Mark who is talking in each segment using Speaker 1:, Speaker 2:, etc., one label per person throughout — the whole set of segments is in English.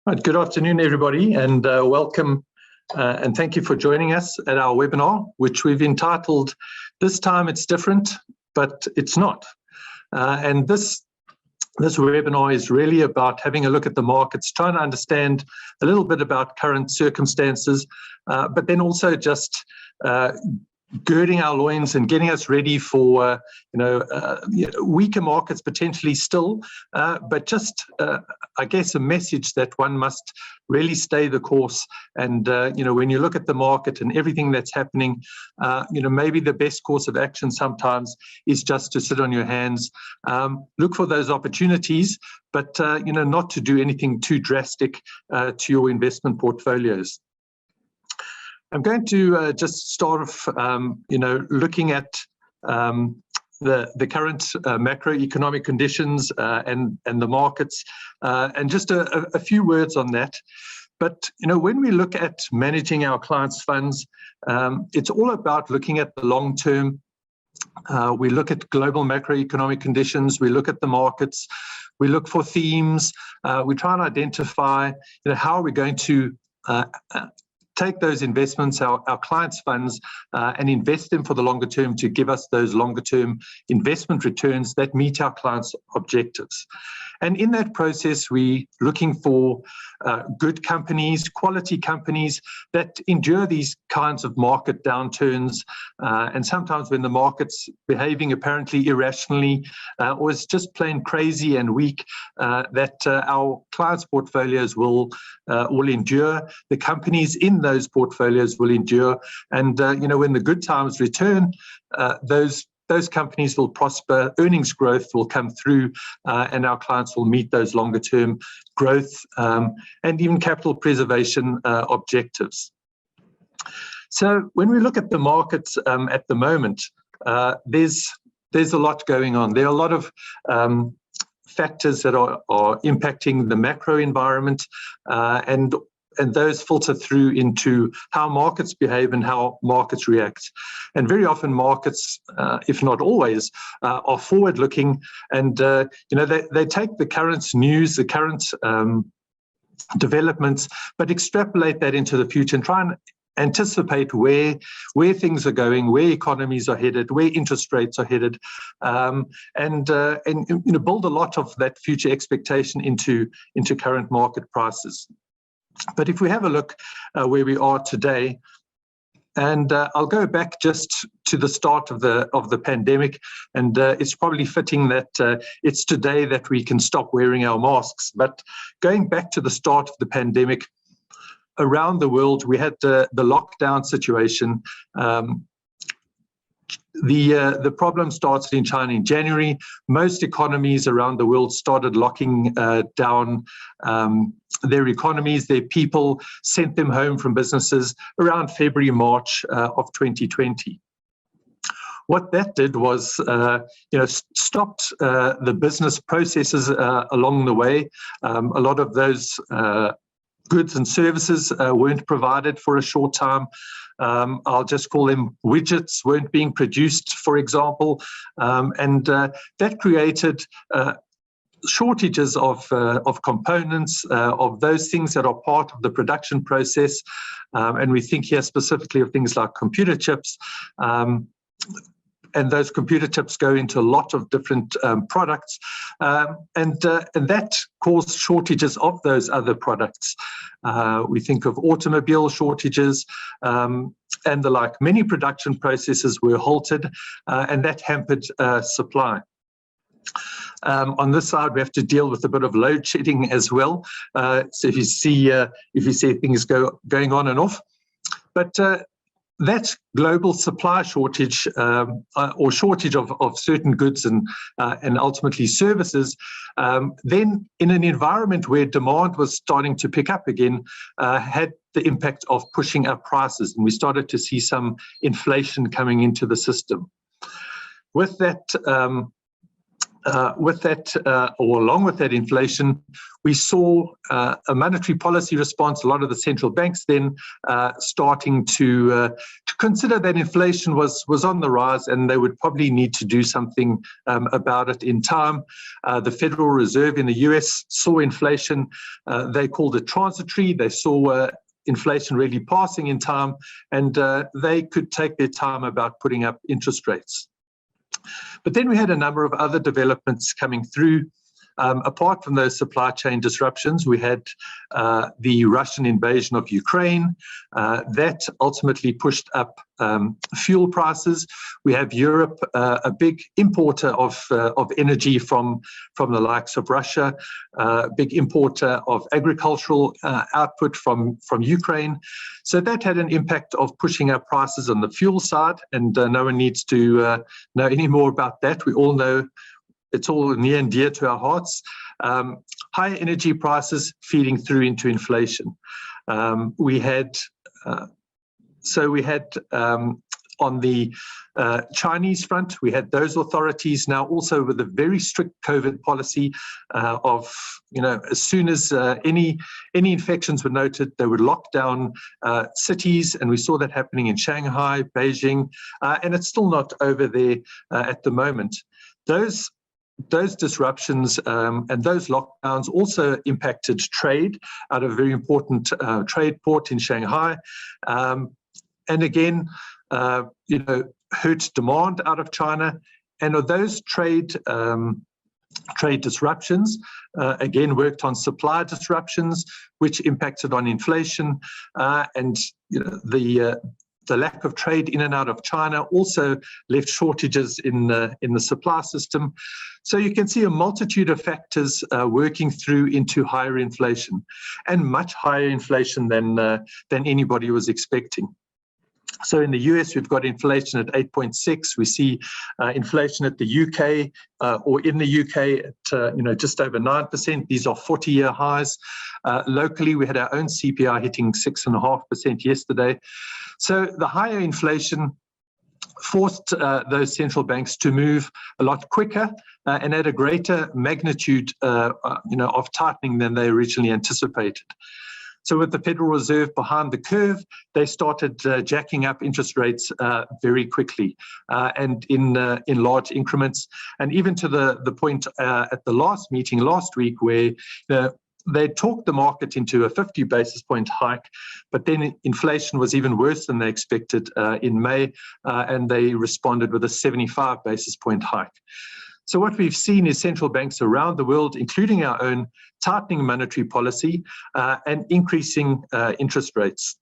Speaker 1: Right, good afternoon, everybody, and welcome and thank you for joining us at our webinar, which we've entitled, This Time It's Different, but It's Not. And this webinar is really about having a look at the markets, trying to understand a little bit about current circumstances, but then also just girding our loins and getting us ready for weaker markets potentially still, but just I guess a message that one must really stay the course. And when you look at the market and everything that's happening, maybe the best course of action sometimes is just to sit on your hands, look for those opportunities, but not to do anything too drastic to your investment portfolios. I'm going to just start off, looking at the current macroeconomic conditions and the markets, and just a few words on that. But when we look at managing our clients' funds, it's all about looking at the long term. We look at global macroeconomic conditions. We look at the markets. We look for themes. We try and identify, how are we going to take those investments, our clients' funds, and invest them for the longer term to give us those longer term investment returns that meet our clients' objectives. And in that process, we're looking for good companies, quality companies that endure these kinds of market downturns. And sometimes when the market's behaving apparently irrationally or is just plain crazy and weak, that our clients' portfolios will endure. The companies in those portfolios will endure. And when the good times return, those companies will prosper, earnings growth will come through, and our clients will meet those longer term growth and even capital preservation objectives. So when we look at the markets at the moment, there's a lot going on. There are a lot of factors that are impacting the macro environment, and those filter through into how markets behave and how markets react. And very often markets, if not always, are forward-looking, and they take the current news, the current developments, but extrapolate that into the future and try and anticipate where things are going, where economies are headed, where interest rates are headed, and build a lot of that future expectation into current market prices. But if we have a look where we are today, and I'll go back just to the start of the pandemic, and it's probably fitting that it's today that we can stop wearing our masks. But going back to the start of the pandemic, around the world, we had the lockdown situation. The problem started in China in January. Most economies around the world started locking down their economies, their people, sent them home from businesses around February, March of 2020. What that did was, stopped the business processes along the way. A lot of those goods and services weren't provided for a short time. I'll just call them widgets weren't being produced, for example, and that created shortages of components, of those things that are part of the production process, and we think here specifically of things like computer chips. And those computer chips go into a lot of different products, and that caused shortages of those other products. We think of automobile shortages and the like. Many production processes were halted, and that hampered supply. On this side, we have to deal with a bit of load shedding as well. So if you see things going on and off, but that global supply shortage or shortage of certain goods and ultimately services, then in an environment where demand was starting to pick up again, had the impact of pushing up prices, and we started to see some inflation coming into the system. With that with that, or along with that inflation, we saw a monetary policy response. A lot of the central banks then starting to consider that inflation was on the rise, and they would probably need to do something about it in time. The Federal Reserve in the US saw inflation. They called it transitory. They saw inflation really passing in time, and they could take their time about putting up interest rates. But then we had a number of other developments coming through. Apart from those supply chain disruptions, we had the Russian invasion of Ukraine. That ultimately pushed up fuel prices. We have Europe, a big importer of energy from the likes of Russia, big importer of agricultural output from Ukraine. So that had an impact of pushing up prices on the fuel side, and no one needs to know any more about that. We all know it's all near and dear to our hearts. Higher energy prices feeding through into inflation. We had on the Chinese front, we had those authorities now also with a very strict COVID policy of, as soon as any infections were noted, they would lock down cities, and we saw that happening in Shanghai, Beijing, and it's still not over there at the moment. Those disruptions and those lockdowns also impacted trade out of a very important trade port in Shanghai, and again, hurt demand out of China. And of those trade disruptions, again worked on supply disruptions, which impacted on inflation, and the lack of trade in and out of China also left shortages in the supply system. So you can see a multitude of factors working through into higher inflation, and much higher inflation than anybody was expecting. So in the US, we've got inflation at 8.6. We see inflation at the UK, or in the UK, at just over 9%. These are 40-year highs. Locally, we had our own CPI hitting 6.5% yesterday. So the higher inflation forced those central banks to move a lot quicker and at a greater magnitude, of tightening than they originally anticipated. So with the Federal Reserve behind the curve, they started jacking up interest rates very quickly and in large increments, and even to the point at the last meeting last week where they talked the market into a 50 basis point hike, but then inflation was even worse than they expected in May, and they responded with a 75 basis point hike. So what we've seen is central banks around the world, including our own, tightening monetary policy and increasing interest rates,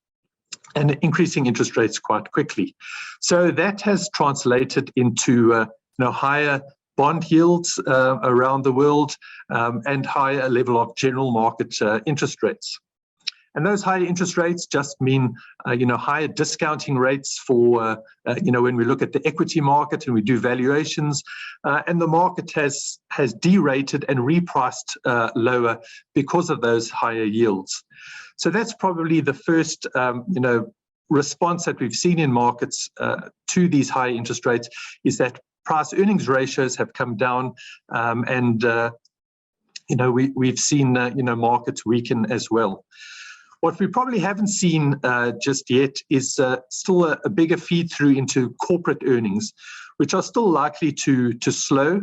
Speaker 1: and increasing interest rates quite quickly. So that has translated into higher bond yields around the world, and higher level of general market interest rates. And those higher interest rates just mean, higher discounting rates for, when we look at the equity market and we do valuations, and the market has derated and repriced lower because of those higher yields. So that's probably the first, response that we've seen in markets to these high interest rates, is that price earnings ratios have come down, and we've seen markets weaken as well. What we probably haven't seen just yet is still a bigger feed through into corporate earnings, which are still likely to slow.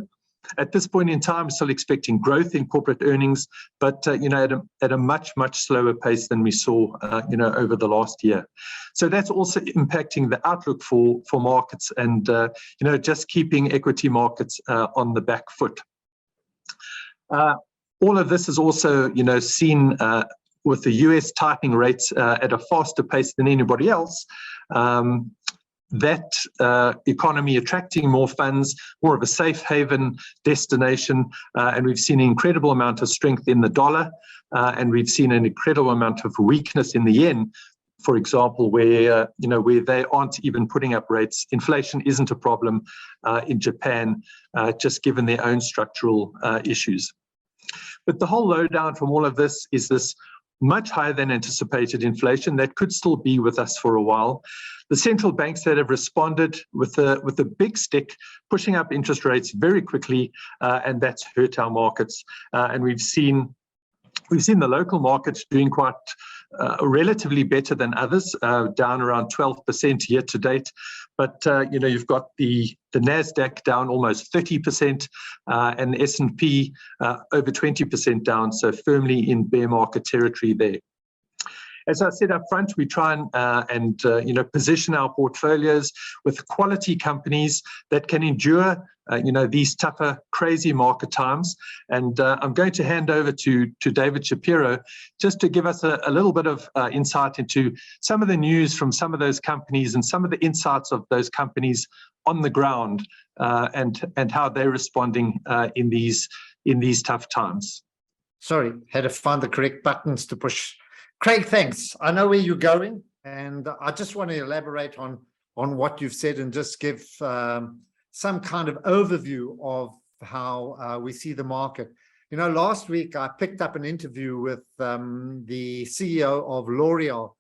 Speaker 1: At this point in time, we're still expecting growth in corporate earnings, but at a much slower pace than we saw over the last year. So that's also impacting the outlook for markets, and just keeping equity markets on the back foot. All of this is also seen with the US tightening rates at a faster pace than anybody else. That economy attracting more funds, more of a safe haven destination, and we've seen an incredible amount of strength in the dollar, and we've seen an incredible amount of weakness in the yen, for example, where they aren't even putting up rates. Inflation isn't a problem in Japan, just given their own structural issues. But the whole lowdown from all of this is this much higher than anticipated inflation that could still be with us for a while. The central banks that have responded with a big stick, pushing up interest rates very quickly, and that's hurt our markets. And we've seen the local markets doing quite relatively better than others, down around 12% year to date. But you've got the Nasdaq down almost 30%, and the S&P over 20% down, so firmly in bear market territory there. As I said up front, we try and position our portfolios with quality companies that can endure these tougher, crazy market times. And I'm going to hand over to David Shapiro just to give us a little bit of insight into some of the news from some of those companies and some of the insights of those companies on the ground, and how they're responding in these tough times.
Speaker 2: Sorry, had to find the correct buttons to push. Craig, thanks. I know where you're going, and I just want to elaborate on what you've said and just give some kind of overview of how we see the market. Last week I picked up an interview with the CEO of L'Oreal,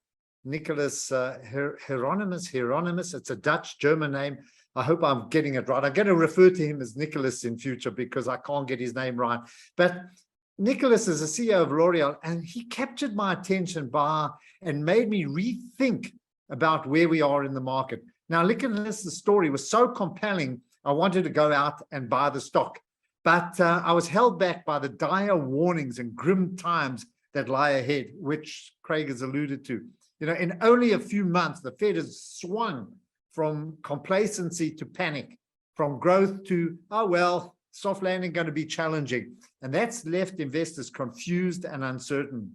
Speaker 2: Nicholas Hieronymus. It's a Dutch-German name. I hope I'm getting it right. I'm going to refer to him as Nicholas in future because I can't get his name right. But Nicholas is the CEO of L'Oreal, and he captured my attention and made me rethink about where we are in the market. Now, Nicholas's story was so compelling, I wanted to go out and buy the stock. But I was held back by the dire warnings and grim times that lie ahead, which Craig has alluded to. In only a few months, the Fed has swung from complacency to panic, from growth to, oh, well, soft landing going to be challenging. And that's left investors confused and uncertain.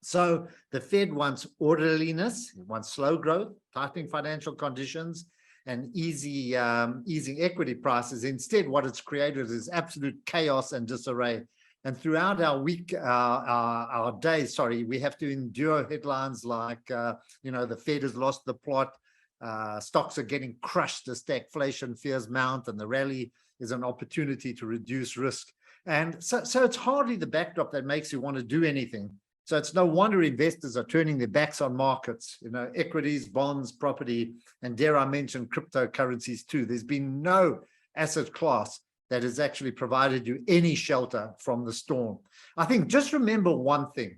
Speaker 2: So the Fed wants orderliness, it wants slow growth, tightening financial conditions, and easing equity prices. Instead, what it's created is absolute chaos and disarray. And throughout our days, we have to endure headlines like, the Fed has lost the plot, stocks are getting crushed as stagflation fears mount, and the rally is an opportunity to reduce risk. And so it's hardly the backdrop that makes you want to do anything. So it's no wonder investors are turning their backs on markets, equities, bonds, property, and dare I mention cryptocurrencies too. There's been no asset class that has actually provided you any shelter from the storm. I think just remember one thing,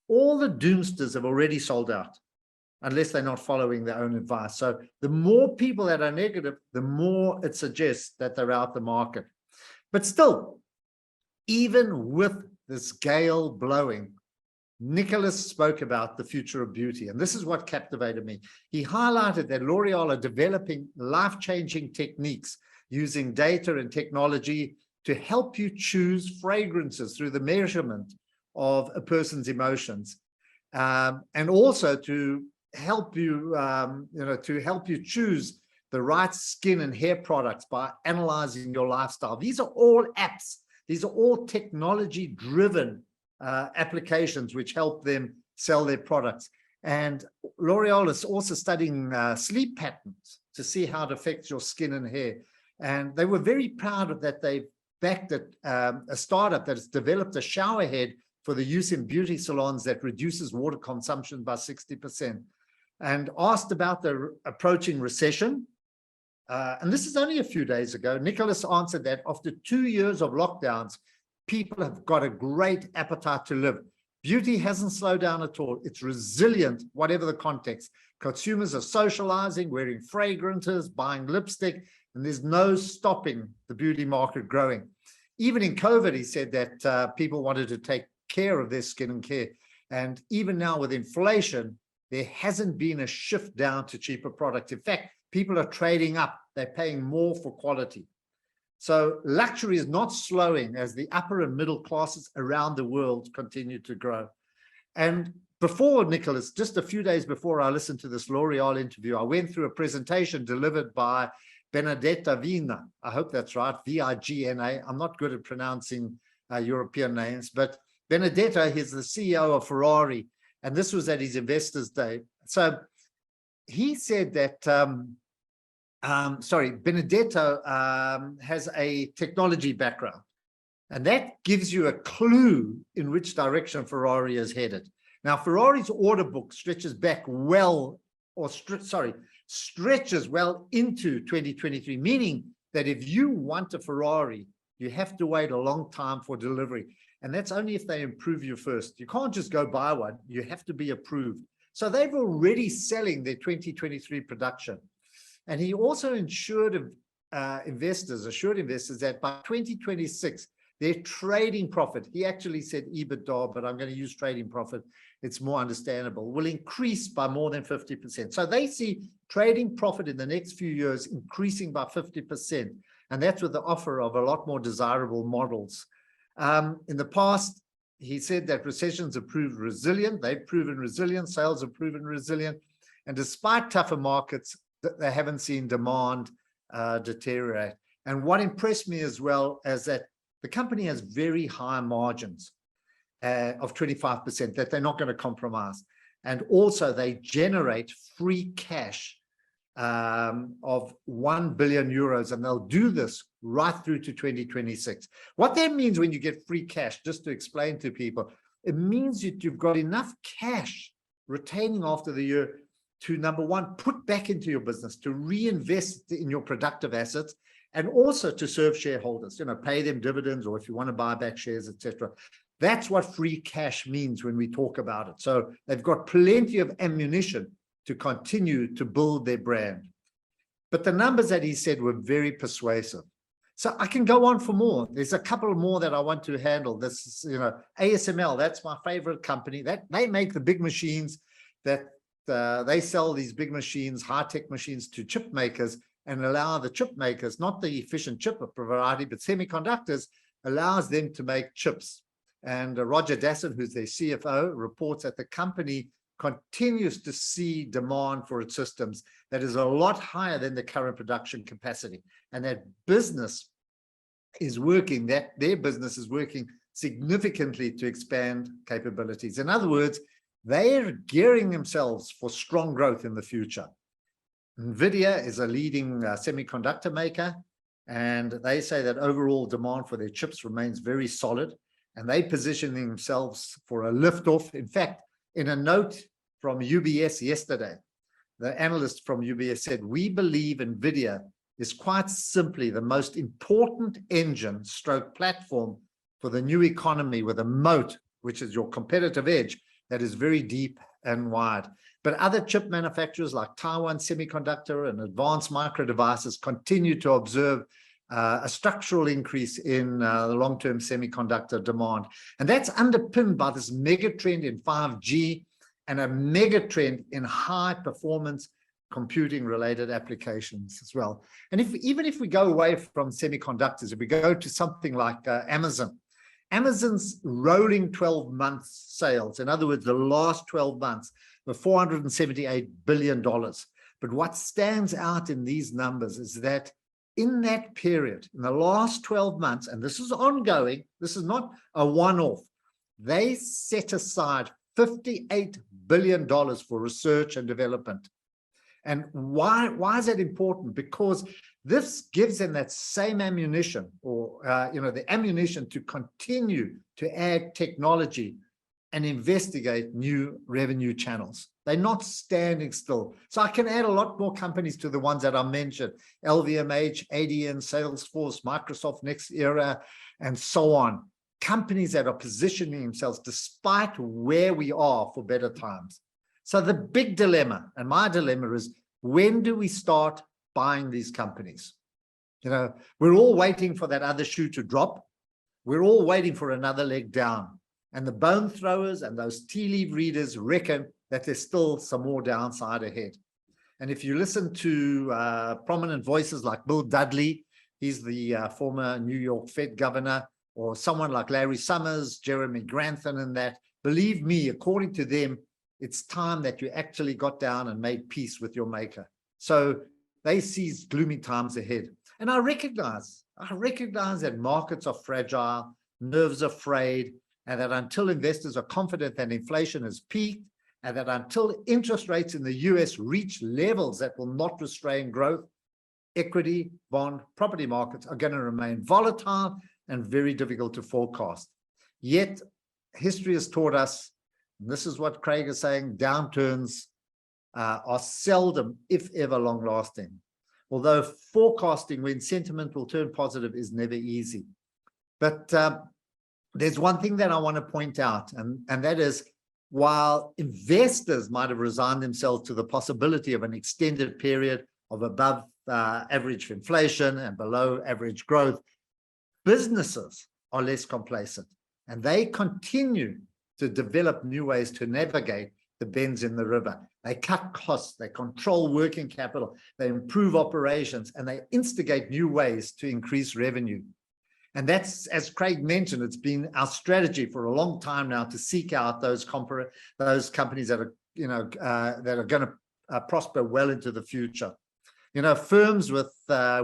Speaker 2: all the doomsters have already sold out, unless they're not following their own advice. So the more people that are negative, the more it suggests that they're out the market. But still, even with this gale blowing, Nicholas spoke about the future of beauty, and this is what captivated me. He highlighted that L'Oreal are developing life-changing techniques using data and technology to help you choose fragrances through the measurement of a person's emotions, and also to help you, choose the right skin and hair products by analyzing your lifestyle. These are all apps. These are all technology-driven applications which help them sell their products. And L'Oreal is also studying sleep patterns to see how it affects your skin and hair. And they were very proud of that. They backed a startup that has developed a shower head for the use in beauty salons that reduces water consumption by 60%. And asked about the approaching recession, and this is only a few days ago, Nicholas answered that after 2 years of lockdowns, people have got a great appetite to live. Beauty hasn't slowed down at all. It's resilient, whatever the context. Consumers are socializing, wearing fragrances, buying lipstick, and there's no stopping the beauty market growing. Even in COVID, he said that people wanted to take care of their skin and care. And even now with inflation, there hasn't been a shift down to cheaper products. In fact, people are trading up. They're paying more for quality. So luxury is not slowing as the upper and middle classes around the world continue to grow. And before, Nicholas, just a few days before I listened to this L'Oreal interview, I went through a presentation delivered by Benedetta Vigna. I hope that's right, V-I-G-N-A. I'm not good at pronouncing European names, but Benedetta is the CEO of Ferrari. And this was at his Investors Day. So he said that, Benedetto has a technology background. And that gives you a clue in which direction Ferrari is headed. Now, Ferrari's order book stretches back well, or stretches well into 2023, meaning that if you want a Ferrari, you have to wait a long time for delivery. And that's only if they improve you first. You can't just go buy one. You have to be approved. So they've already selling their 2023 production. And he also assured investors that by 2026, their trading profit, he actually said EBITDA, but I'm going to use trading profit, it's more understandable, will increase by more than 50%. So they see trading profit in the next few years increasing by 50%. And that's with the offer of a lot more desirable models. In the past, he said that recessions have proved resilient. They've proven resilient. Sales have proven resilient. And despite tougher markets, they haven't seen demand deteriorate. And what impressed me as well is that the company has very high margins of 25% that they're not going to compromise. And also they generate free cash of 1 billion euros, and they'll do this right through to 2026. What that means when you get free cash, just to explain to people, it means that you've got enough cash retaining after the year to, number one, put back into your business, to reinvest in your productive assets, and also to serve shareholders, pay them dividends, or if you want to buy back shares, etc. That's what free cash means when we talk about it. So they've got plenty of ammunition to continue to build their brand. But the numbers that he said were very persuasive. So I can go on for more. There's a couple more that I want to handle. This is, ASML, that's my favorite company. That they make the big machines that they sell these big machines, high-tech machines, to chip makers, and allow the chip makers, not the efficient chip variety, but semiconductors, allows them to make chips. And Roger Dassin, who's their CFO, reports that the company continues to see demand for its systems that is a lot higher than the current production capacity. And that business is working, that their business is working significantly to expand capabilities. In other words, they're gearing themselves for strong growth in the future. NVIDIA is a leading semiconductor maker, and they say that overall demand for their chips remains very solid, and they position themselves for a liftoff. In fact, in a note from UBS yesterday, the analyst from UBS said, "We believe NVIDIA is quite simply the most important engine stroke platform for the new economy, with a moat, which is your competitive edge, that is very deep and wide." But other chip manufacturers like Taiwan Semiconductor and Advanced Micro Devices continue to observe a structural increase in the long-term semiconductor demand. And that's underpinned by this mega trend in 5G and a mega trend in high-performance computing-related applications as well. And even if we go away from semiconductors, if we go to something like Amazon, Amazon's rolling 12 months sales, in other words, the last 12 months, were $478 billion. But what stands out in these numbers is that in that period, in the last 12 months, and this is ongoing, this is not a one-off, they set aside $58 billion for research and development. And why is that important? Because this gives them that same ammunition, or the ammunition to continue to add technology and investigate new revenue channels. They're not standing still. So I can add a lot more companies to the ones that I mentioned: LVMH, ADN, Salesforce, Microsoft, Next Era, and so on. Companies that are positioning themselves despite where we are for better times. So the big dilemma, and my dilemma, is when do we start buying these companies? We're all waiting for that other shoe to drop. We're all waiting for another leg down. And the bone throwers and those tea leaf readers reckon that there's still some more downside ahead. And if you listen to prominent voices like Bill Dudley, he's the former New York Fed governor, or someone like Larry Summers, Jeremy Grantham, and that, believe me, according to them, it's time that you actually got down and made peace with your maker. So they see gloomy times ahead. And I recognize that markets are fragile, nerves are frayed, and that until investors are confident that inflation has peaked, and that until interest rates in the US reach levels that will not restrain growth, equity, bond, property markets are going to remain volatile and very difficult to forecast. Yet, history has taught us and this is what Craig is saying, downturns are seldom, if ever, long-lasting. Although forecasting when sentiment will turn positive is never easy. But there's one thing that I want to point out, and that is, while investors might have resigned themselves to the possibility of an extended period of above average inflation and below average growth, businesses are less complacent, and they continue to develop new ways to navigate the bends in the river. They cut costs, they control working capital, they improve operations, and they instigate new ways to increase revenue. And that's, as Craig mentioned, it's been our strategy for a long time now to seek out those companies that are, that are going to prosper well into the future. Firms with,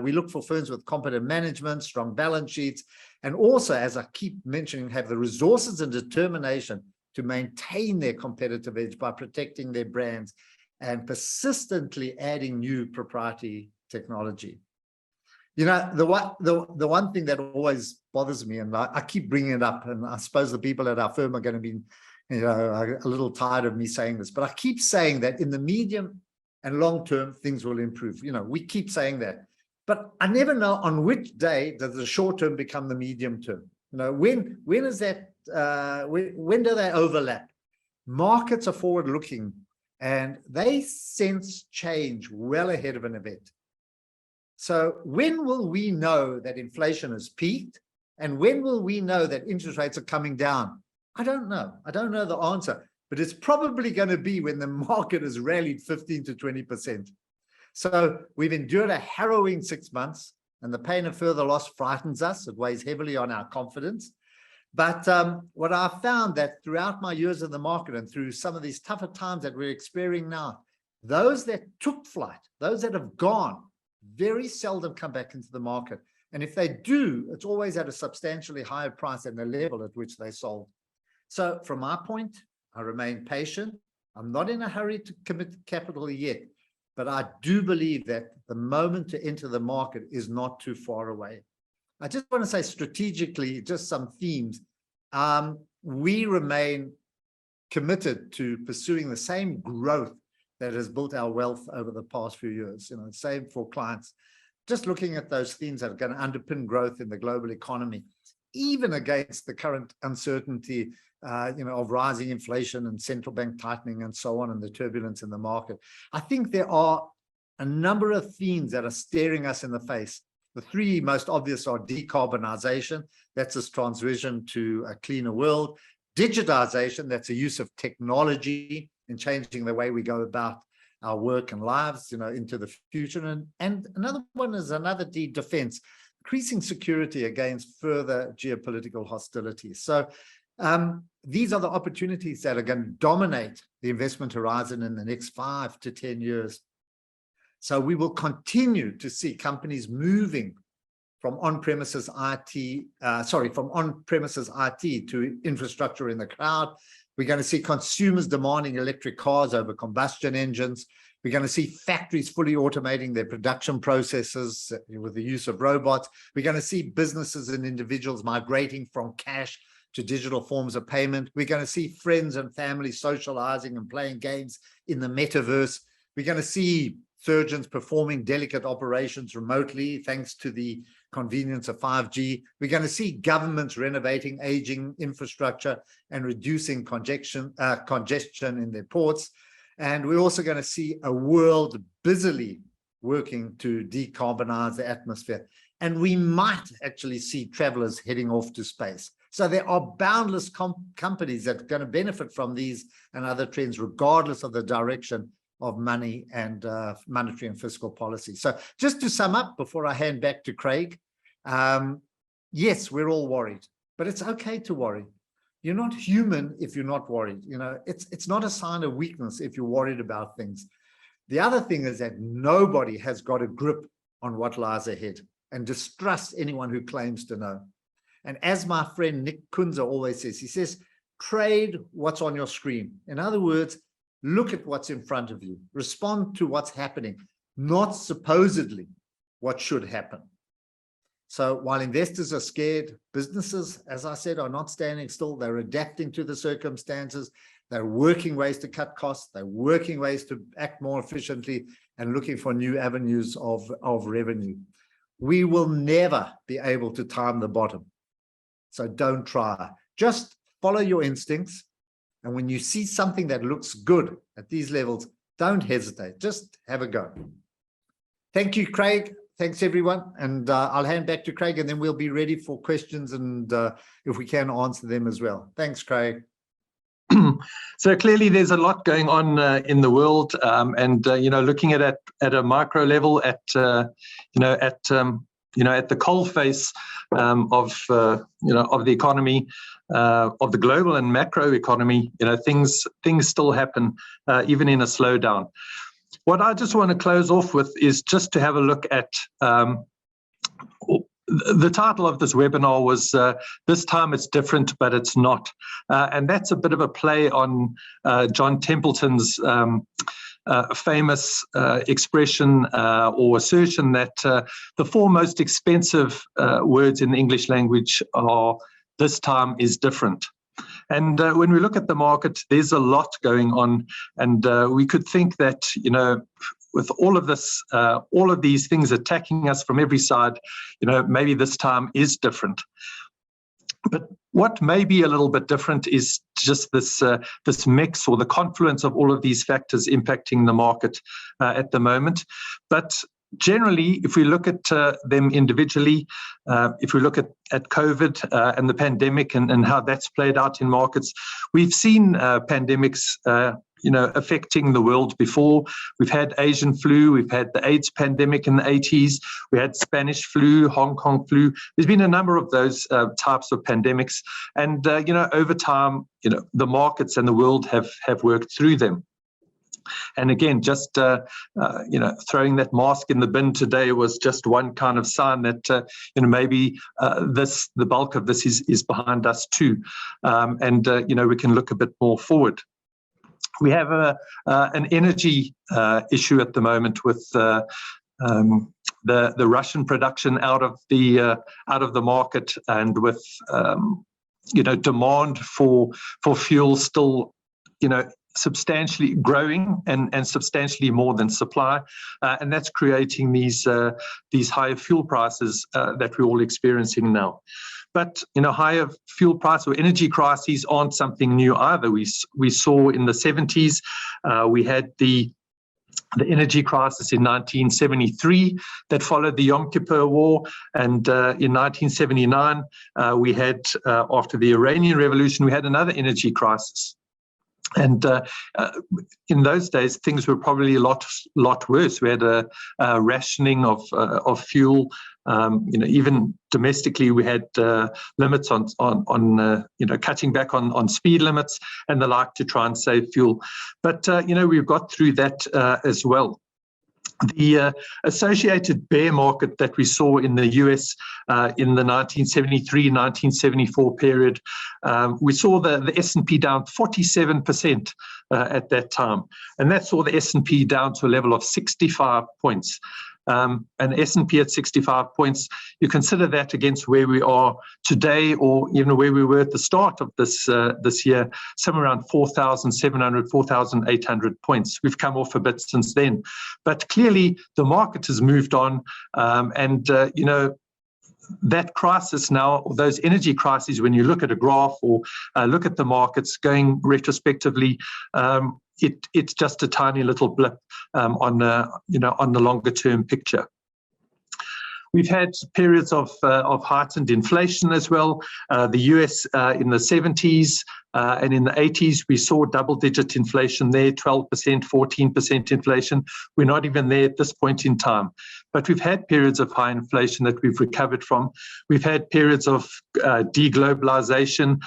Speaker 2: we look for firms with competent management, strong balance sheets, and also, as I keep mentioning, have the resources and determination to maintain their competitive edge by protecting their brands and persistently adding new proprietary technology. The one thing that always bothers me, and I keep bringing it up, and I suppose the people at our firm are going to be, a little tired of me saying this, but I keep saying that in the medium and long term, things will improve. We keep saying that, but I never know on which day does the short term become the medium term. When is that? When do they overlap? Markets are forward looking, and they sense change well ahead of an event. So when will we know that inflation has peaked? And when will we know that interest rates are coming down? I don't know. I don't know the answer, but it's probably going to be when the market has rallied 15 to 20%. So we've endured a harrowing 6 months, and the pain of further loss frightens us. It weighs heavily on our confidence. But what I've found that throughout my years in the market and through some of these tougher times that we're experiencing now, those that took flight, those that have gone, very seldom come back into the market. And if they do, it's always at a substantially higher price than the level at which they sold. So from my point, I remain patient. I'm not in a hurry to commit capital yet, but I do believe that the moment to enter the market is not too far away. I just want to say strategically, just some themes. We remain committed to pursuing the same growth that has built our wealth over the past few years. Same for clients. Just looking at those themes that are going to underpin growth in the global economy, even against the current uncertainty, of rising inflation and central bank tightening and so on, and the turbulence in the market. I think there are a number of themes that are staring us in the face. The three most obvious are decarbonization, that's this transition to a cleaner world; digitization, that's a use of technology in changing the way we go about our work and lives, into the future. And another one is another D, defense, increasing security against further geopolitical hostilities. So these are the opportunities that are going to dominate the investment horizon in the next 5 to 10 years. So we will continue to see companies moving from on-premises IT, from on-premises IT to infrastructure in the cloud. We're going to see consumers demanding electric cars over combustion engines. We're going to see factories fully automating their production processes with the use of robots. We're going to see businesses and individuals migrating from cash to digital forms of payment. We're going to see friends and family socializing and playing games in the metaverse. We're going to see surgeons performing delicate operations remotely thanks to the convenience of 5G. We're going to see governments renovating aging infrastructure and reducing congestion in their ports. And we're also going to see a world busily working to decarbonize the atmosphere. And we might actually see travelers heading off to space. So there are boundless companies that are going to benefit from these and other trends, regardless of the direction of money and monetary and fiscal policy. So just to sum up before I hand back to Craig, yes, we're all worried, but it's okay to worry. You're not human if you're not worried. It's not a sign of weakness if you're worried about things. The other thing is that nobody has got a grip on what lies ahead, and distrust anyone who claims to know. And as my friend Nick Kunze always says, he says, trade what's on your screen. In other words, look at what's in front of you, respond to what's happening, not supposedly what should happen. So while investors are scared, businesses, as I said, are not standing still. They're adapting to the circumstances. They're working ways to cut costs. They're working ways to act more efficiently and looking for new avenues of revenue. We will never be able to time the bottom. So don't try. Just follow your instincts. And when you see something that looks good at these levels, don't hesitate. Just have a go. Thank you, Craig. Thanks, everyone. And I'll hand back to Craig, and then we'll be ready for questions and if we can answer them as well. Thanks, Craig.
Speaker 1: So clearly there's a lot going on in the world, and looking at a micro level, at the coal face of the economy, of the global and macro economy. Things still happen even in a slowdown. What I just want to close off with is just to have a look at the title of this webinar was This Time It's Different, But It's Not. And that's a bit of a play on John Templeton's famous expression or assertion that the four most expensive words in the English language are "this time is different." And when we look at the market, there's a lot going on, and we could think that, with all of this, all of these things attacking us from every side, maybe this time is different. But what may be a little bit different is just this mix or the confluence of all of these factors impacting the market at the moment. But generally, if we look at them individually, if we look at COVID and the pandemic and how that's played out in markets, we've seen pandemics affecting the world before. We've had Asian flu, we've had the AIDS pandemic in the 80s, we had Spanish flu, Hong Kong flu. There's been a number of those types of pandemics. And, over time, the markets and the world have worked through them. And again, just throwing that mask in the bin today was just one kind of sign that maybe the bulk of this is behind us too, and we can look a bit more forward. We have an energy issue at the moment with the Russian production out of the market, and with demand for fuel still substantially growing and substantially more than supply, and that's creating these higher fuel prices that we're all experiencing now. But higher fuel price or energy crises aren't something new either. We saw in the 70s, we had the energy crisis in 1973 that followed the Yom Kippur War, and in 1979 we had, after the Iranian Revolution, we had another energy crisis. And in those days, things were probably a lot worse. We had a rationing of fuel. Even domestically, we had limits on cutting back on speed limits and the like to try and save fuel. But we've got through that as well. The associated bear market that we saw in the US in the 1973-1974 period, we saw the S&P down 47% at that time. And that saw the S&P down to a level of 65 points. And S&P at 65 points, you consider that against where we are today, or even where we were at the start of this year, somewhere around 4,700, 4,800 points. We've come off a bit since then. But clearly, the market has moved on, and that crisis now, or those energy crises, when you look at a graph or look at the markets going retrospectively, it's just a tiny little blip on the longer term picture. We've had periods of heightened inflation as well. The US in the 70s and in the 80s, we saw double-digit inflation there, 12%, 14% inflation. We're not even there at this point in time. But we've had periods of high inflation that we've recovered from. We've had periods of deglobalization.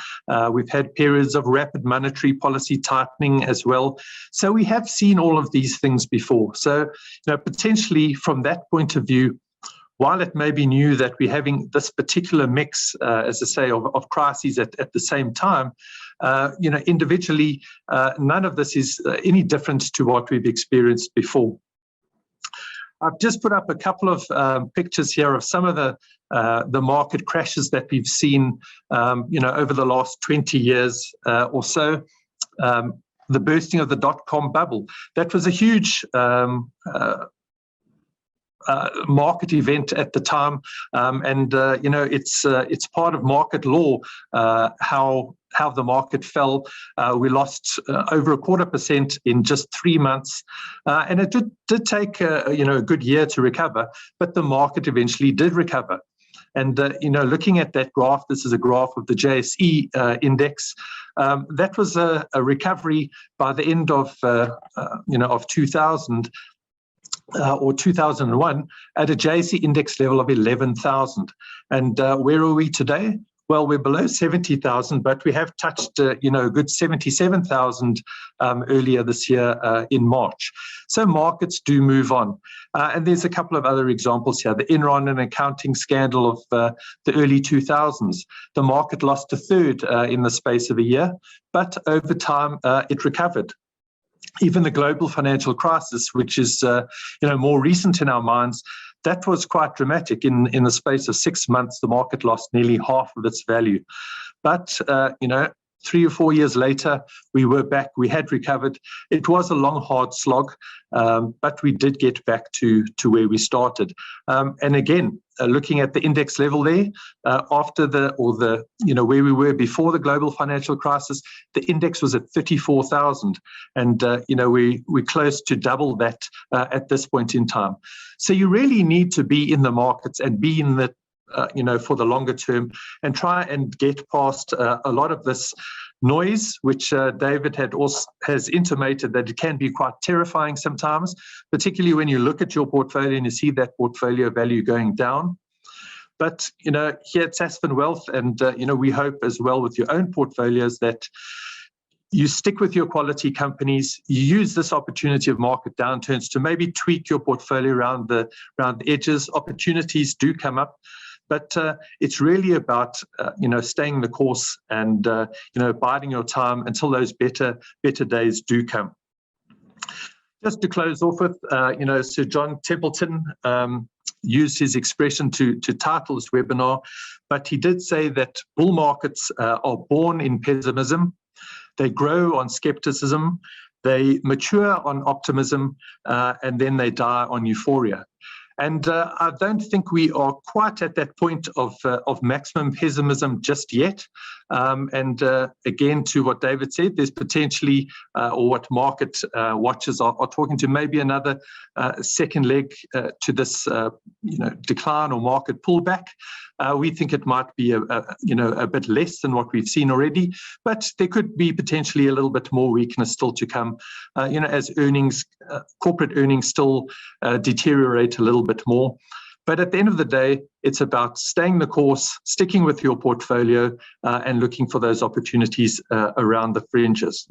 Speaker 1: We've had periods of rapid monetary policy tightening as well. So we have seen all of these things before. So potentially from that point of view, while it may be new that we're having this particular mix, as I say, of crises at the same time, individually, none of this is any different to what we've experienced before. I've just put up a couple of pictures here of some of the market crashes that we've seen, over the last 20 years or so. the bursting of the dot-com bubble. That was a huge market event at the time, and it's part of market law how the market fell. We lost over 0.25% in just 3 months, and it did take a good year to recover, but the market eventually did recover. And looking at that graph, this is a graph of the JSE index. That was a recovery by the end of 2000. Or 2001 at a JSE index level of 11,000. And where are we today? Well, we're below 70,000, but we have touched, a good 77,000 earlier this year in March. So markets do move on. And there's a couple of other examples here. The Enron and accounting scandal of the early 2000s. The market lost a third in the space of a year, but over time it recovered. Even the global financial crisis, which is more recent in our minds, that was quite dramatic. In the space of 6 months, the market lost nearly half of its value. But 3 or 4 years later, we were back. We had recovered. It was a long, hard slog, but we did get back to where we started. And again, looking at the index level there, after where we were before the global financial crisis, the index was at 34,000, and we're close to double that at this point in time. So you really need to be in the markets and be in the for the longer term, and try and get past a lot of this noise, which David has intimated that it can be quite terrifying sometimes, particularly when you look at your portfolio and you see that portfolio value going down. But here at Aspen Wealth, and we hope as well with your own portfolios that you stick with your quality companies. You use this opportunity of market downturns to maybe tweak your portfolio around the edges. Opportunities do come up. But it's really about staying the course and biding your time until those better days do come. Just to close off with, Sir John Templeton used his expression to title this webinar, but he did say that bull markets are born in pessimism, they grow on skepticism, they mature on optimism, and then they die on euphoria. And I don't think we are quite at that point of maximum pessimism just yet. And again, to what David said, there's potentially, or what market watchers are talking to, maybe another second leg to this, decline or market pullback. We think it might be a bit less than what we've seen already, but there could be potentially a little bit more weakness still to come, as earnings, corporate earnings still deteriorate a little bit more. But at the end of the day, it's about staying the course, sticking with your portfolio, and looking for those opportunities around the fringes.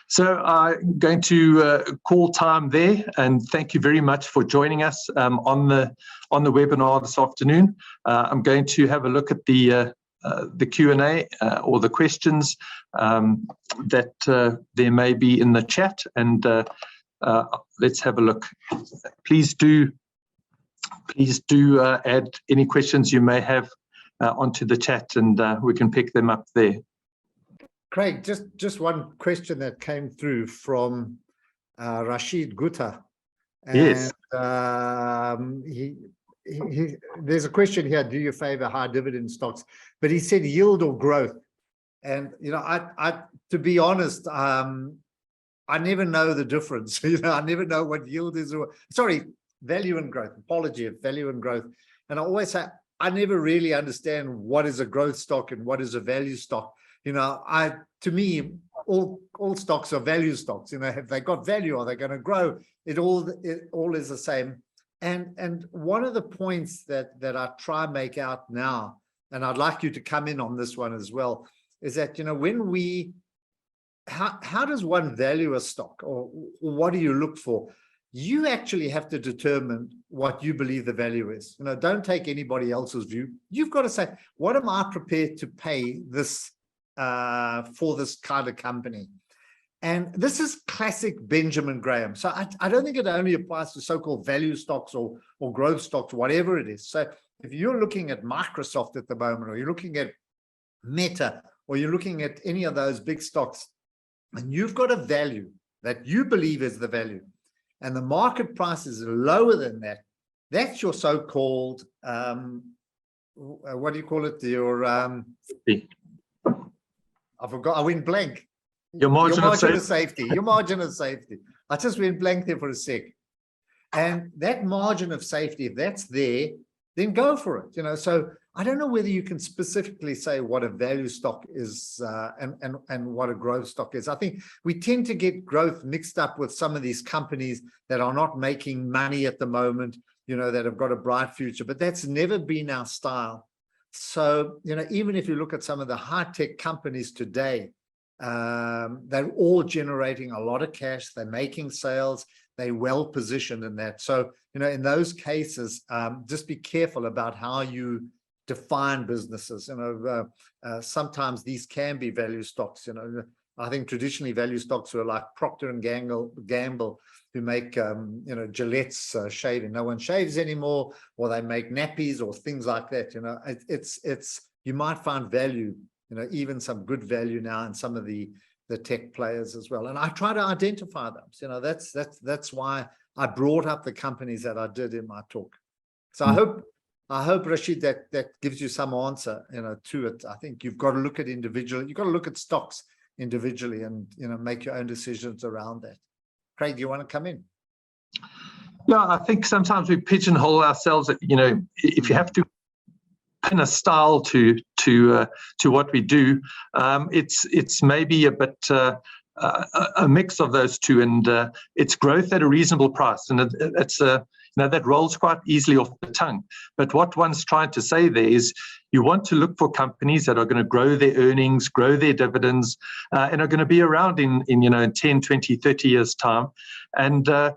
Speaker 1: So I'm going to call time there, and thank you very much for joining us on the webinar this afternoon. I'm going to have a look at the Q&A or the questions that there may be in the chat, and let's have a look. Please do add any questions you may have onto the chat, and we can pick them up there.
Speaker 2: Craig, just one question that came through from Rashid Gutta. And,
Speaker 1: yes.
Speaker 2: There's a question here: do you favor high dividend stocks? But he said yield or growth. And I to be honest, I never know the difference. I never know what yield is. Sorry, value and growth. Apology, value and growth. And I always say I never really understand what is a growth stock and what is a value stock. To me, all stocks are value stocks. Have they got value? Are they going to grow? It all is the same. And one of the points that I try and make out now, and I'd like you to come in on this one as well, is that when how does one value a stock, or what do you look for? You actually have to determine what you believe the value is. Don't take anybody else's view. You've got to say, what am I prepared to pay this for this kind of company? And this is classic Benjamin Graham. So I don't think it only applies to so-called value stocks or growth stocks, whatever it is. So if you're looking at Microsoft at the moment, or you're looking at Meta, or you're looking at any of those big stocks, and you've got a value that you believe is the value, and the market price is lower than that, that's your so-called, what do you call it? Your, I forgot, I went blank.
Speaker 1: Your margin of
Speaker 2: safety. Your margin of safety. I just went blank there for a sec. And that margin of safety, if that's there, then go for it. You know, so I don't know whether you can specifically say what a value stock is and what a growth stock is. I think we tend to get growth mixed up with some of these companies that are not making money at the moment, you know, that have got a bright future, but that's never been our style. So, you know, even if you look at some of the high-tech companies today, they're all generating a lot of cash, they're making sales, they're well positioned in that. So, you know, in those cases, just be careful about how you define businesses. You know, sometimes these can be value stocks. You know, I think traditionally value stocks were like Procter and Gamble, who make, you know, Gillette's shaving. No one shaves anymore, or they make nappies or things like that. You know, you might find value, you know, even some good value now in some of the tech players as well. And I try to identify them. You know, that's why I brought up the companies that I did in my talk. So I hope, Rashid, that gives you some answer, you know, to it. I think you've got to look at you've got to look at stocks individually and, you know, make your own decisions around that. Craig, do you want to come in?
Speaker 1: Yeah, I think sometimes we pigeonhole ourselves. You know, if you have to pin a style to what we do, it's maybe a bit a mix of those two, and it's growth at a reasonable price, and it's you know, that rolls quite easily off the tongue. But what one's trying to say there is you want to look for companies that are going to grow their earnings, grow their dividends, and are going to be around in you know, in 10, 20, 30 years' time. And the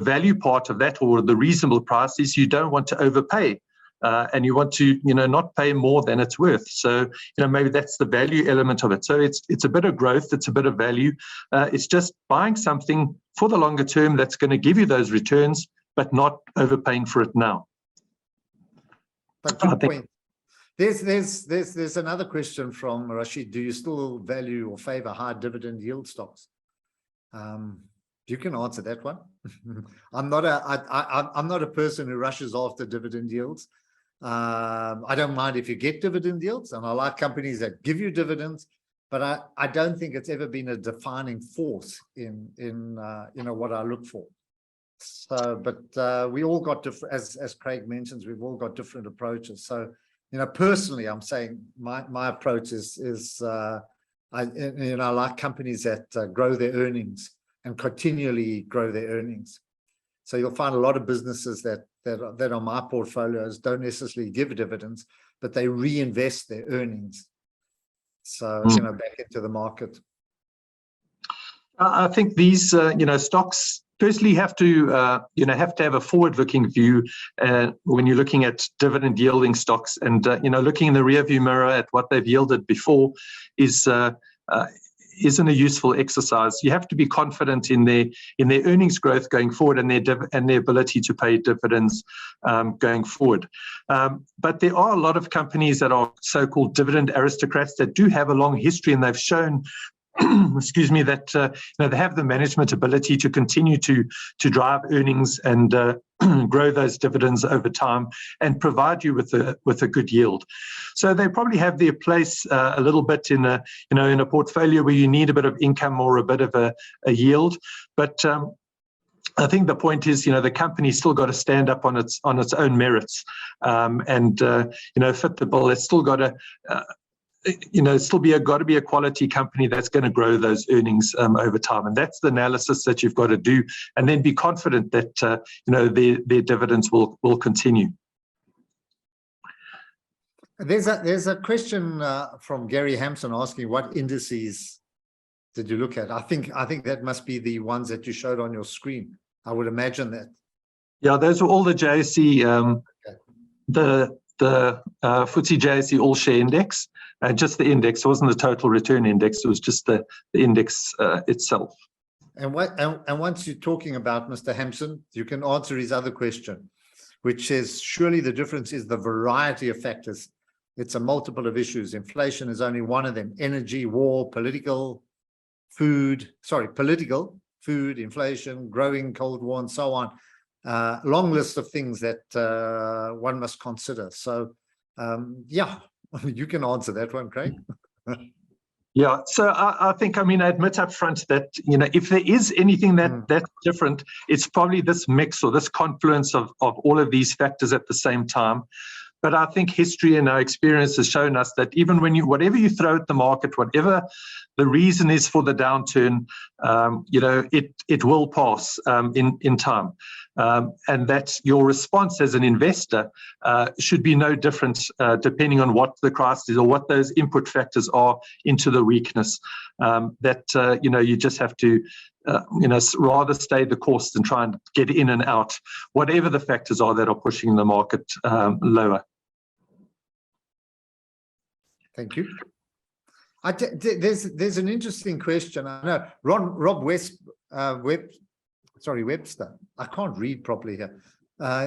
Speaker 1: value part of that, or the reasonable price, is you don't want to overpay. And you want to, you know, not pay more than it's worth. So, you know, maybe that's the value element of it. So it's a bit of growth, it's a bit of value. It's just buying something for the longer term that's going to give you those returns, but not overpaying for it now.
Speaker 2: But good point. There's another question from Rashid. Do you still value or favor high dividend yield stocks? You can answer that one. I'm not a person who rushes after dividend yields. I don't mind if you get dividend yields, and I like companies that give you dividends, but I don't think it's ever been a defining force in you know, what I look for. So, but we all got different, as Craig mentions, we've all got different approaches. So, you know, personally, I'm saying my approach is I like companies that grow their earnings and continually grow their earnings. So you'll find a lot of businesses that on my portfolios don't necessarily give dividends, but they reinvest their earnings. So, you know, back into the market.
Speaker 1: I think these, you know, stocks firstly have to, you know, have a forward-looking view when you're looking at dividend yielding stocks, and you know, looking in the rearview mirror at what they've yielded before isn't a useful exercise. You have to be confident in their earnings growth going forward, and their ability to pay dividends going forward. But there are a lot of companies that are so-called dividend aristocrats that do have a long history, and they've shown excuse me, that you know, they have the management ability to continue to drive earnings and grow those dividends over time and provide you with a good yield. So they probably have their place a little bit in a portfolio where you need a bit of income or a bit of a yield, but I think the point is, you know, the company's still got to stand up on its own merits, and you know, fit the bill. It's still got to you know, got to be a quality company that's going to grow those earnings over time, and that's the analysis that you've got to do, and then be confident that you know, their dividends will continue.
Speaker 2: There's a question from Gary Hampson asking, what indices did you look at? I think that must be the ones that you showed on your screen. I would imagine that. Yeah,
Speaker 1: those were all the JSE, the FTSE JSE All Share Index. Just the index. It wasn't the total return index. It was just the index itself.
Speaker 2: And once you're talking about Mr. Hampson, you can answer his other question, which is, surely the difference is the variety of factors. It's a multiple of issues. Inflation is only one of them. Energy, war, political political, food, inflation, growing Cold War, and so on. Long list of things that one must consider. So, yeah, you can answer that one, Craig.
Speaker 1: Yeah, so I think, I admit up front that, if there is anything that's different, it's probably this mix or this confluence of all of these factors at the same time. But I think history and our experience has shown us that even when whatever you throw at the market, whatever the reason is for the downturn, it will pass in time. And that your response as an investor should be no different depending on what the crisis is or what those input factors are into the weakness. You just have to rather stay the course than try and get in and out, whatever the factors are that are pushing the market lower.
Speaker 2: Thank you. There's an interesting question. I know Rob Webster. I can't read properly here.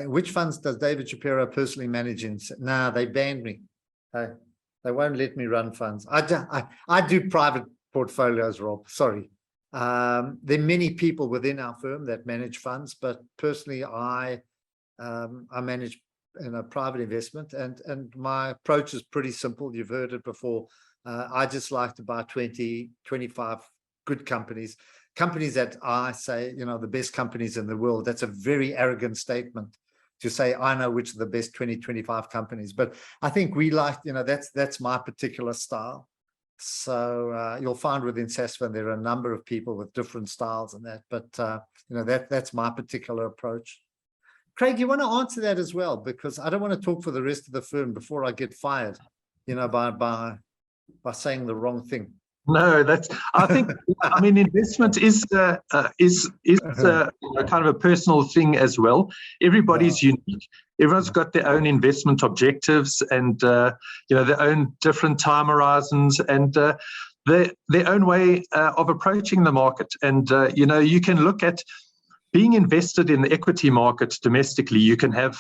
Speaker 2: Which funds does David Shapiro personally manage in? Nah, they banned me. They won't let me run funds. I do private portfolios, Rob. Sorry. There are many people within our firm that manage funds, but personally, I manage in a private investment, and my approach is pretty simple. You've heard it before. I just like to buy 20, 25 good companies that I say, the best companies in the world. That's a very arrogant statement to say, I know which are the best 20, 25 companies. But I think we like, that's my particular style. So you'll find within Sasfin, there are a number of people with different styles and that, but that's my particular approach. Craig, you want to answer that as well? Because I don't want to talk for the rest of the firm before I get fired, by saying the wrong thing.
Speaker 1: No, I think, investment is kind of a personal thing as well. Everybody's unique. Everyone's got their own investment objectives and, their own different time horizons and their own way of approaching the market. And, you can look at being invested in the equity market domestically. You can have,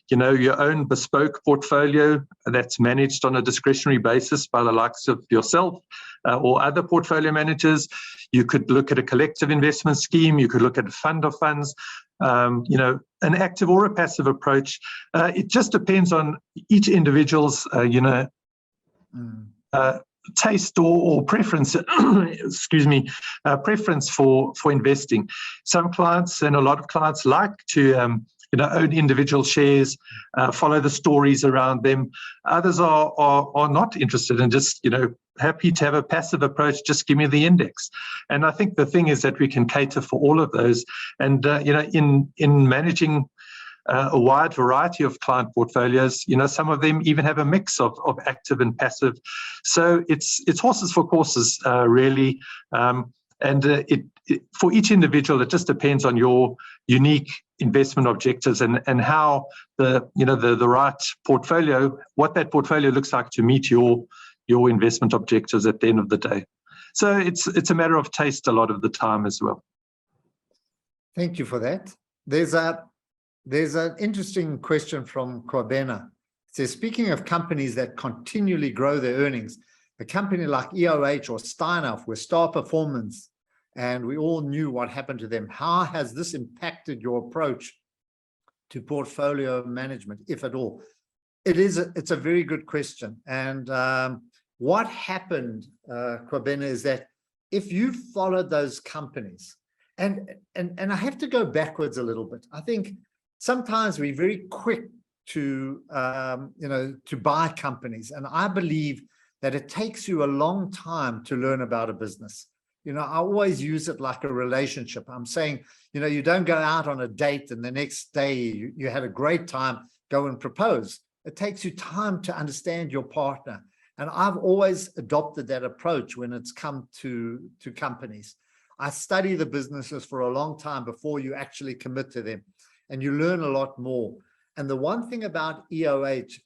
Speaker 1: your own bespoke portfolio that's managed on a discretionary basis by the likes of yourself or other portfolio managers. You could look at a collective investment scheme. You could look at a fund of funds, an active or a passive approach. It just depends on each individual's, taste or preference, preference for investing. Some clients and a lot of clients like to, own individual shares, follow the stories around them. Others are not interested and just, happy to have a passive approach. Just give me the index. And I think the thing is that we can cater for all of those. And, in managing a wide variety of client portfolios, some of them even have a mix of active and passive. So it's horses for courses, really. For each individual, it just depends on your unique investment objectives and how the right portfolio, what that portfolio looks like to meet your investment objectives at the end of the day. So it's a matter of taste a lot of the time as well.
Speaker 2: Thank you for that. There's an interesting question from Kwabena. It says, speaking of companies that continually grow their earnings, a company like EOH or Steinhoff were star performance, and we all knew what happened to them. How has this impacted your approach to portfolio management, if at all? It's a very good question. And what happened, Kwabena, is that if you followed those companies, and I have to go backwards a little bit. I think sometimes we're very quick to buy companies, and I believe that it takes you a long time to learn about a business. I always use it like a relationship. I'm saying, you don't go out on a date and the next day you had a great time, go and propose. It takes you time to understand your partner. And I've always adopted that approach when it's come to companies. I study the businesses for a long time before you actually commit to them, and you learn a lot more. And the one thing about EOH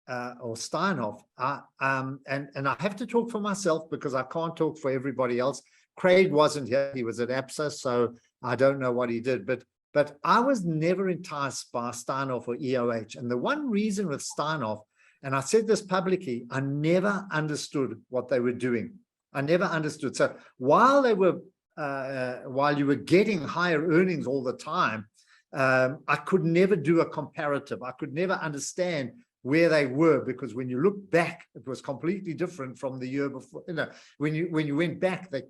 Speaker 2: or Steinhoff, and I have to talk for myself because I can't talk for everybody else. Craig wasn't here. He was at APSA, so I don't know what he did. But I was never enticed by Steinhoff or EOH. And the one reason with Steinhoff, and I said this publicly, I never understood what they were doing. I never understood. So while they were, while you were getting higher earnings all the time, I could never do a comparative. I could never understand where they were, because when you look back, it was completely different from the year before. You know, when you went back, they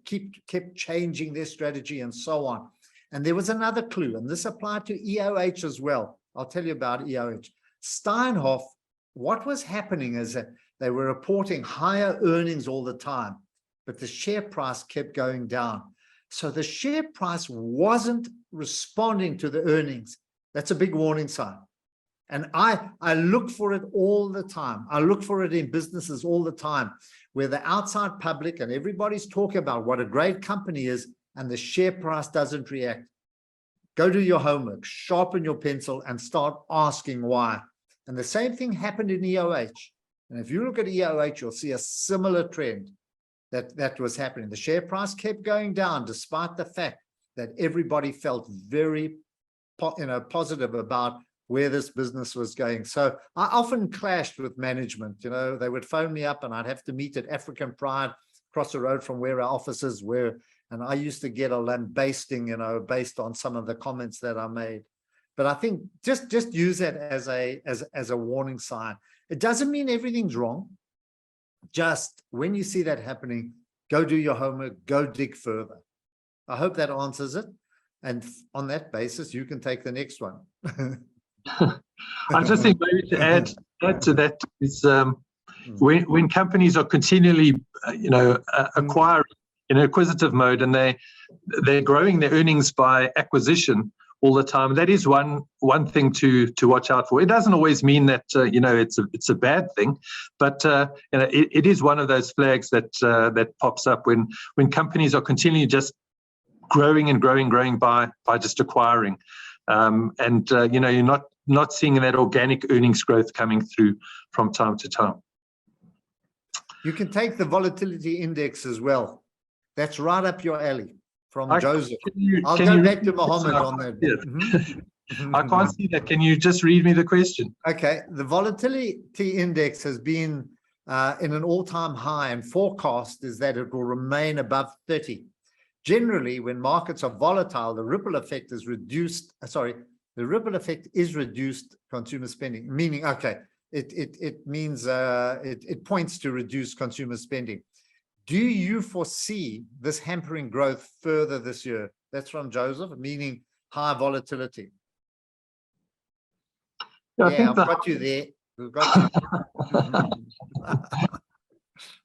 Speaker 2: kept changing their strategy and so on. And there was another clue, and this applied to EOH as well. I'll tell you about EOH. Steinhoff, what was happening is that they were reporting higher earnings all the time, but the share price kept going down. So the share price wasn't responding to the earnings. That's a big warning sign. And I look for it all the time. I look for it in businesses all the time, where the outside public and everybody's talking about what a great company is, and the share price doesn't react. Go do your homework, sharpen your pencil, and start asking why. And the same thing happened in EOH. And if you look at EOH, you'll see a similar trend that was happening. The share price kept going down, despite the fact that everybody felt very positive about where this business was going. So I often clashed with management. You know, they would phone me up and I'd have to meet at African Pride across the road from where our offices were. And I used to get a lambasting, you know, based on some of the comments that I made. But I think just use that as a warning sign. It doesn't mean everything's wrong. Just when you see that happening, go do your homework, go dig further. I hope that answers it. And on that basis, you can take the next one.
Speaker 1: I just think maybe to add to that is when companies are continually, acquiring in an acquisitive mode, and they're growing their earnings by acquisition all the time, that is one thing to watch out for. It doesn't always mean that it's a bad thing, but it is one of those flags that pops up when companies are continually just growing and growing by just acquiring, and you're not seeing that organic earnings growth coming through from time to time.
Speaker 2: You can take the volatility index as well. That's right up your alley from Joseph. I'll go back to Mohammed on that.
Speaker 1: I can't see that. Can you just read me the question?
Speaker 2: Okay. The volatility index has been in an all-time high, and forecast is that it will remain above 30. Generally, when markets are volatile, the ripple effect is reduced. The ripple effect is reduced consumer spending, meaning, okay, it means it points to reduced consumer spending. Do you foresee this hampering growth further this year? That's from Joseph, meaning high volatility. Yeah, I've got you there. We've got you.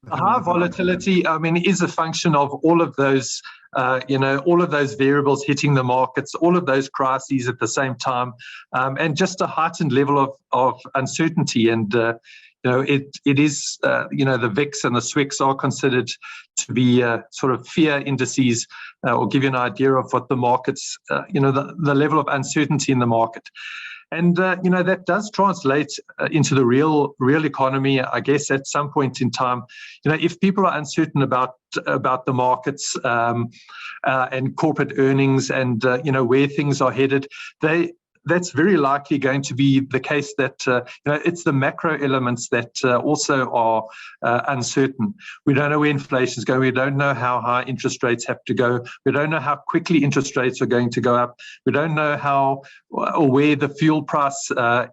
Speaker 1: High volatility, I mean, is a function of all of those, all of those variables hitting the markets, all of those crises at the same time, and just a heightened level of uncertainty. And it is, the VIX and the SWIX are considered to be sort of fear indices, or give you an idea of what the markets, the level of uncertainty in the market. And, that does translate into the real economy, I guess, at some point in time. If people are uncertain about the markets and corporate earnings and, where things are headed, that's very likely going to be the case that, it's the macro elements that also are uncertain. We don't know where inflation is going. We don't know how high interest rates have to go. We don't know how quickly interest rates are going to go up. We don't know how or where the fuel price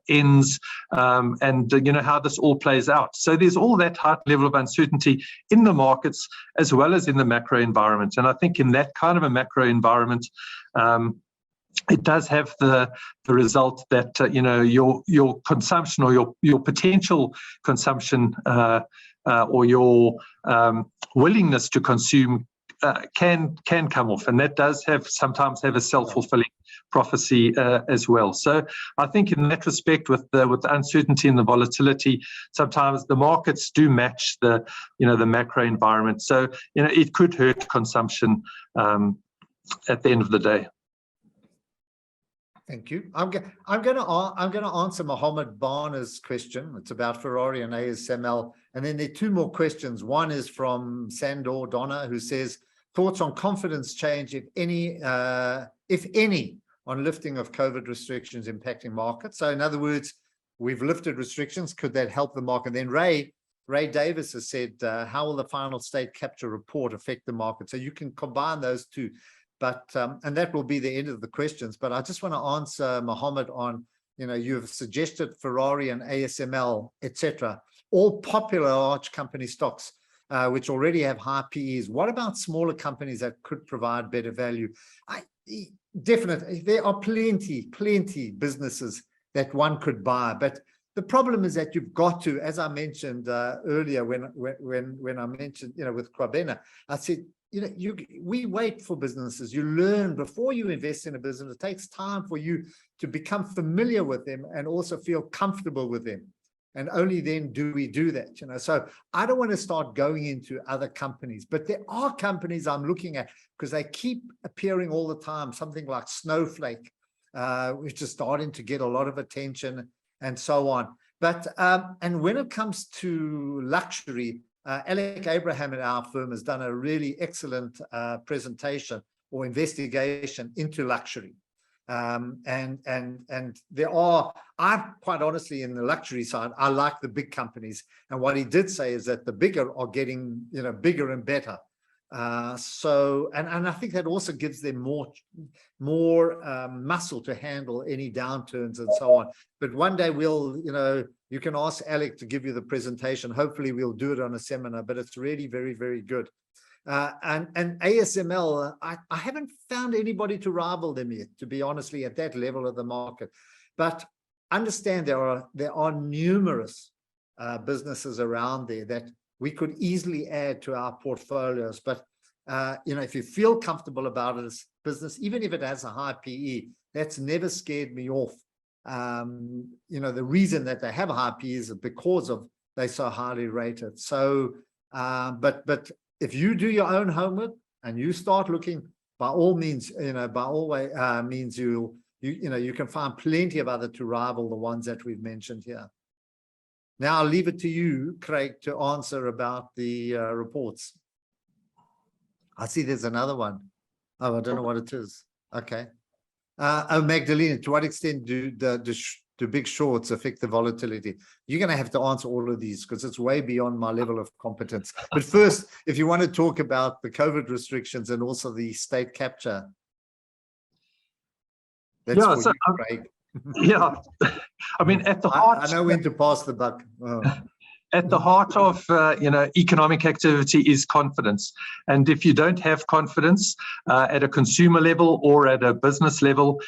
Speaker 1: ends, and, how this all plays out. So there's all that high level of uncertainty in the markets as well as in the macro environment. And I think in that kind of a macro environment, it does have the result that your consumption or your potential consumption or your willingness to consume can come off, and that does sometimes have a self-fulfilling prophecy as well. So I think in that respect, with the uncertainty and the volatility, sometimes the markets do match the macro environment. So it could hurt consumption at the end of the day.
Speaker 2: Thank you. I'm going to answer Mohammed Barner's question. It's about Ferrari and ASML. And then there are two more questions. One is from Sandor Donna, who says, thoughts on confidence change, if any, on lifting of COVID restrictions impacting markets. So in other words, we've lifted restrictions. Could that help the market? Then Ray Ray Davis has said, how will the final state capture report affect the market? So you can combine those two, but and that will be the end of the questions. But I just want to answer Mohammed on, you've suggested Ferrari and ASML, etc., all popular large company stocks, which already have high PEs. What about smaller companies that could provide better value? Definitely, there are plenty businesses that one could buy, but the problem is that you've got to, as I mentioned earlier, when I mentioned, with Kwabena, I said, we wait for businesses. You learn before you invest in a business. It takes time for you to become familiar with them and also feel comfortable with them. And only then do we do that, So I don't want to start going into other companies, but there are companies I'm looking at because they keep appearing all the time. Something like Snowflake, which is starting to get a lot of attention and so on. But, and when it comes to luxury, Alec Abraham at our firm has done a really excellent presentation or investigation into luxury. And there are, quite honestly, in the luxury side, I like the big companies. And what he did say is that the bigger are getting, bigger and better. So, and I think that also gives them more muscle to handle any downturns and so on. But one day we'll, you can ask Alec to give you the presentation. Hopefully we'll do it on a seminar, but it's really very, very good. And ASML, I haven't found anybody to rival them yet, to be honestly, at that level of the market. But understand there are numerous businesses around there that we could easily add to our portfolios. But if you feel comfortable about this business, even if it has a high PE, that's never scared me off. The reason that they have a high PE is because of they're so highly rated. So, but if you do your own homework and you start looking, by all means, means you can find plenty of other to rival the ones that we've mentioned here. Now I'll leave it to you, Craig, to answer about the reports. I see there's another one. Oh, I don't know what it is. Okay. Magdalena, to what extent do big shorts affect the volatility? You're going to have to answer all of these because it's way beyond my level of competence. But first, if you want to talk about the COVID restrictions and also the state capture, that's for you, Craig.
Speaker 1: Yeah, I mean, at the heart,
Speaker 2: I know when to pass the buck. Oh.
Speaker 1: At the heart of economic activity is confidence, and if you don't have confidence at a consumer level or at a business level,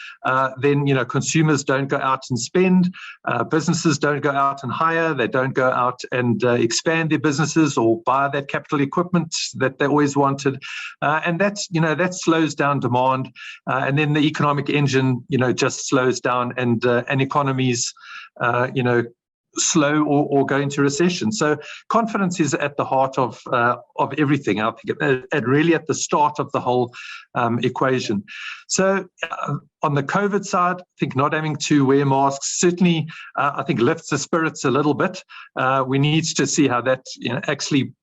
Speaker 1: then consumers don't go out and spend, businesses don't go out and hire, they don't go out and expand their businesses or buy that capital equipment that they always wanted, and that slows down demand, and then the economic engine just slows down, and economies slow or go into recession. So confidence is at the heart of everything. I think really at the start of the whole equation. So on the COVID side, I think not having to wear masks certainly I think lifts the spirits a little bit. We need to see how that actually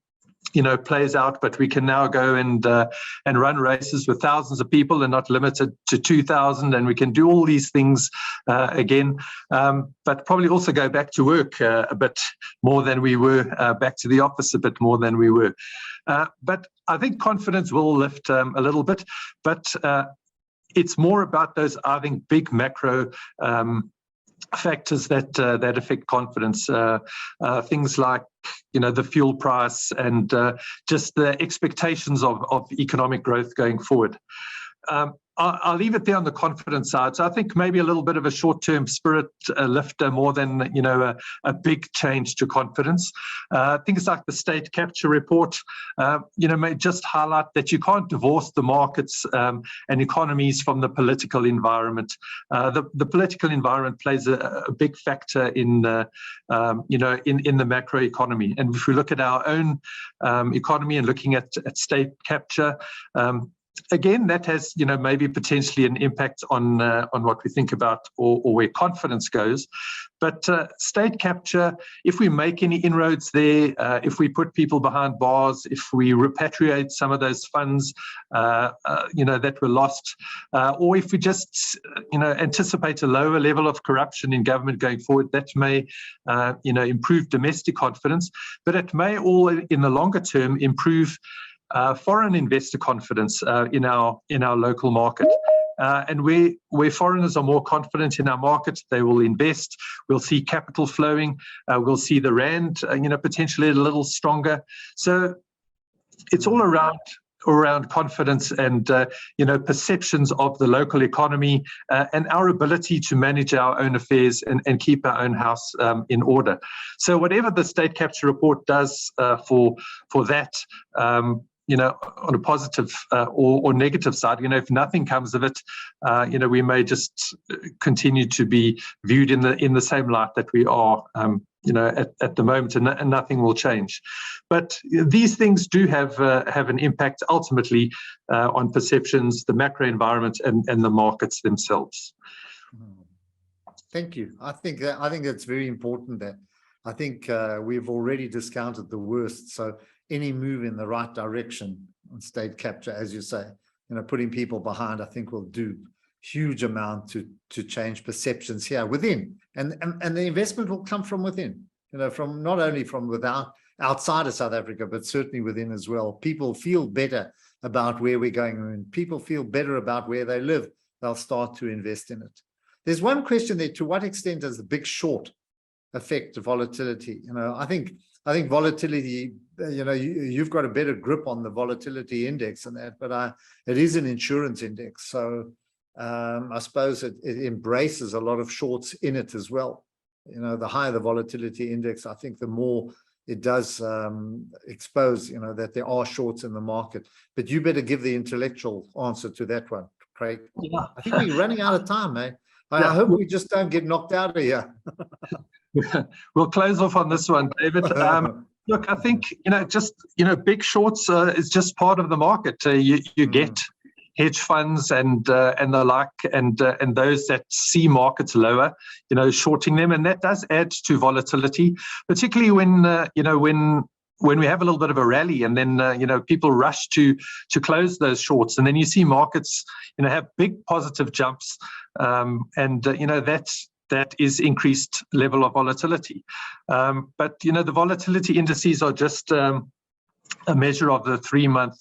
Speaker 1: plays out, but we can now go and run races with thousands of people and not limited to 2,000, and we can do all these things again, but probably also go back to work a bit more than we were, back to the office a bit more than we were. But I think confidence will lift a little bit, but it's more about those, I think, big macro factors that affect confidence, things like the fuel price and just the expectations of economic growth going forward. I'll leave it there on the confidence side. So I think maybe a little bit of a short-term spirit lifter more than a big change to confidence. Things like the state capture report, may just highlight that you can't divorce the markets and economies from the political environment. The political environment plays a big factor in the macro economy. And if we look at our own economy and looking at state capture, again, that has, maybe potentially an impact on what we think about or where confidence goes. But state capture, if we make any inroads there, if we put people behind bars, if we repatriate some of those funds, that were lost, or if we just, anticipate a lower level of corruption in government going forward, that may, improve domestic confidence, but it may all, in the longer term, improve foreign investor confidence in our local market. And where foreigners are more confident in our market, they will invest. We'll see capital flowing. We'll see the rand, potentially a little stronger. So it's all around confidence and perceptions of the local economy and our ability to manage our own affairs and keep our own house in order. So whatever the state capture report does for that, on a positive or negative side, if nothing comes of it, we may just continue to be viewed in the same light that we are, at the moment, and nothing will change. But these things do have an impact ultimately on perceptions, the macro environment, and the markets themselves.
Speaker 2: Thank you. I think that's very important. That I think we've already discounted the worst. So any move in the right direction on state capture, as you say, putting people behind, I think will do huge amount to change perceptions here within, and the investment will come from within, from not only from outside of South Africa, but certainly within as well. People feel better about where we're going, and people feel better about where they live, they'll start to invest in it. There's one question there: to what extent does the big short affect volatility? I think volatility, you've got a better grip on the volatility index and that, but it is an insurance index. So I suppose it embraces a lot of shorts in it as well. The higher the volatility index, I think the more it does expose, that there are shorts in the market. But you better give the intellectual answer to that one, Craig. Yeah. I think we're running out of time, mate. I hope we just don't get knocked out of here.
Speaker 1: We'll close off on this one, David. Look, I think, big shorts is just part of the market. You get hedge funds and the like, and those that see markets lower, shorting them, and that does add to volatility, particularly when we have a little bit of a rally, and then people rush to close those shorts, and then you see markets have big positive jumps, and that is increased level of volatility. But the volatility indices are just a measure of the 3-month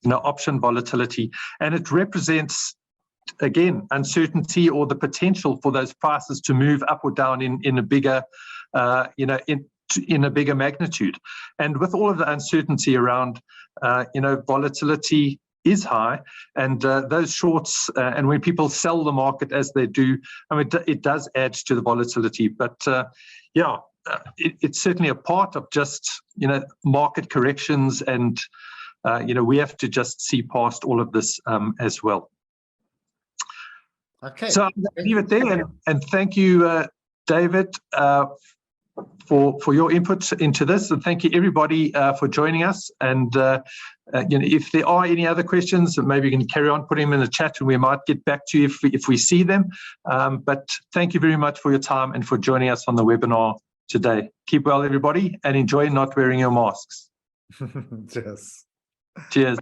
Speaker 1: option volatility, and it represents, again, uncertainty or the potential for those prices to move up or down in a bigger in a bigger magnitude. And with all of the uncertainty around volatility is high, and those shorts, and when people sell the market as they do, it does add to the volatility. But it's certainly a part of just market corrections, and we have to just see past all of this as well. Okay, so I'll leave it there, and thank you, David, for your input into this, and thank you everybody for joining us. And if there are any other questions, maybe you can carry on putting them in the chat, and we might get back to you if we see them. But thank you very much for your time and for joining us on the webinar today. Keep well, everybody, and enjoy not wearing your masks.
Speaker 2: Cheers.
Speaker 1: Cheers.